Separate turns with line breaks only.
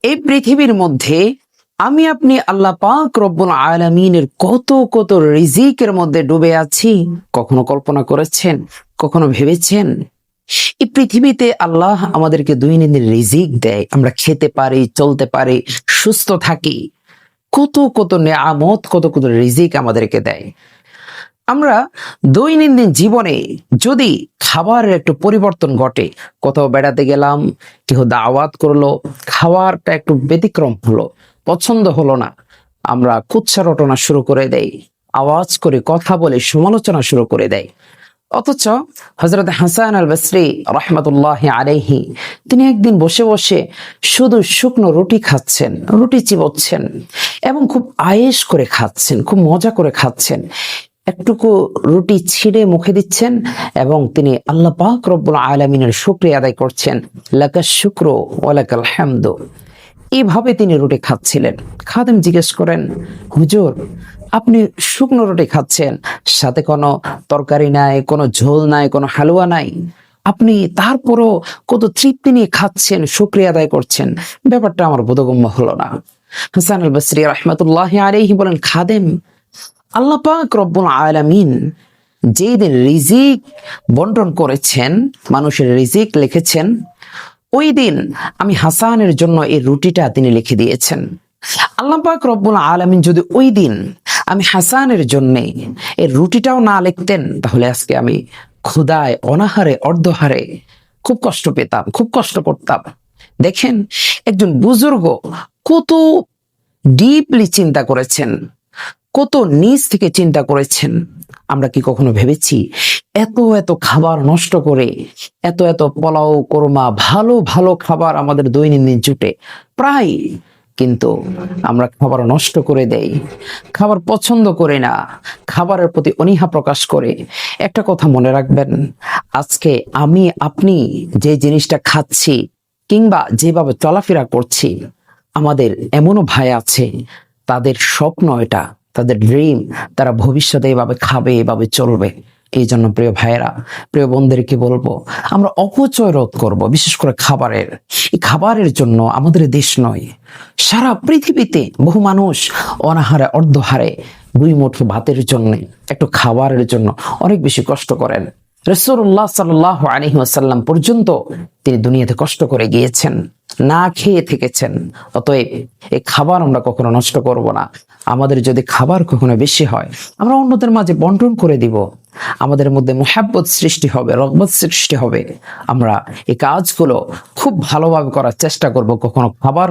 এই পৃথিবীর মধ্যে আমি আপনি আল্লাহ পাক রব্বুল আলামিনের কত কত রিজিকের মধ্যে ডুবে আছি, কখনো কল্পনা করেছেন? কখনো ভেবেছেন? এই পৃথিবীতে আল্লাহ আমাদেরকে দৈনন্দিন রিজিক দেয়, আমরা খেতে পারি, চলতে পারি, সুস্থ থাকি। কত কত নেয়ামত, কত কত রিজিক আমাদেরকে দেয়। আমরা দৈনন্দিন জীবনে যদি খাবারের একটু পরিবর্তন ঘটে, কোথাও বেড়াতে গেলাম, কেউ দাওয়াত করলো, খাবারটা একটু ব্যতিক্রম হলো, পছন্দ হলো না, আমরা কুৎসা রটনা শুরু করে দেই, আওয়াজ করে কথা বলে সমালোচনা শুরু করে দেয়। অথচ হযরত হাসান আল বসরি রাহমাতুল্লাহি আলাইহি তিনি একদিন বসে বসে শুধু শুকনো রুটি খাচ্ছেন, রুটি চিবোচ্ছেন এবং খুব আয়েশ করে খাচ্ছেন, খুব মজা করে খাচ্ছেন। একটুকু রুটি ছিঁড়ে মুখে দিচ্ছেন এবং তিনি আল্লাহ পাক রব্বুল আলামিনের শুকরিয়া আদায় করছেন, লাকাশ শুকরু ওয়া লাকাল হামদু। এইভাবে তিনি রুটি খাচ্ছিলেন। খাদেম জিজ্ঞেস করেন, হুজুর আপনি শুকনো রুটি খাচ্ছেন, সাথে কোনো তরকারি নাই, কোনো ঝোল নাই, কোনো হালুয়া নাই, আপনি তারপরও কত তৃপ্তি নিয়ে খাচ্ছেন, শুকরিয়া আদায় করছেন, ব্যাপারটা আমার বোধগম্য হলো না। হাসান আল বসরি রাহমাতুল্লাহি আলাইহি বলেন, খাদেম, আল্লাহ পাক রব্বুল আলামিন যেই দিন রিজিক বন্টন করেছেন, মানুষের রিজিক লিখেছেন, ওই দিন আমি হাসানের জন্য এই রুটিটা তিনি লিখে দিয়েছেন। আল্লাহ পাক রব্বুল আলামিন যদি ওই দিন আমি হাসানের জন্য এই রুটিটাও না লিখতেন, তাহলে আজকে আমি ক্ষুধায়, অনাহারে, অর্ধহারে খুব কষ্ট পেতাম, খুব কষ্ট করতাম। দেখেন, একজন বুজুর্গ কত ডিপলি চিন্তা করেছেন, কত নিজ থেকে চিন্তা করেছেন। আমরা কি কখনো ভেবেছি এত এত খাবার নষ্ট করে, এত এত পোলাও, কোরমা, ভালো ভালো খাবার আমাদের দৈনন্দিন জুটে প্রায়, কিন্তু আমরা খাবার নষ্ট করে দেই, খাবার পছন্দ করে না, খাবারের প্রতি অনীহা প্রকাশ করে। একটা কথা মনে রাখবেন, আজকে আমি আপনি যে জিনিসটা খাচ্ছি কিংবা যেভাবে চলাফেরা করছি, আমাদের এমনও ভাই আছে তাদের স্বপ্ন এটা, তাদের ড্রিম, তারা ভবিষ্যতে এভাবে খাবে, এভাবে চলবে। এই জন্য প্রিয় ভাইয়েরা, প্রিয় বোনদেরকে বলবো, আমরা অপচয় রোধ করব, বিশেষ করে খাবারের। এই খাবারের জন্য আমাদের দেশ নয়, সারা পৃথিবীতে বহু মানুষ অনাহারে, অর্ধহারে, দুই মুঠো ভাতের জন্য, একটু খাবারের জন্য অনেক বেশি কষ্ট করেন। রাসূলুল্লাহ সাল্লাল্লাহু আলাইহি ওয়াসাল্লাম পর্যন্ত তিনি দুনিয়াতে কষ্ট করে গিয়েছেন, না খেয়ে থেকেছেন। অতএব এই খাবার আমরা কখনো নষ্ট করব না। আমাদের যদি খাবার কখনো বেশি হয়, আমরা অন্যদের মাঝে বন্টন করে দিব। আমাদের মধ্যে মুহাব্বত সৃষ্টি হবে, রগবত সৃষ্টি হবে। আমরা এই কাজগুলো খুব ভালোভাবে করার চেষ্টা করব। কখনো খাবার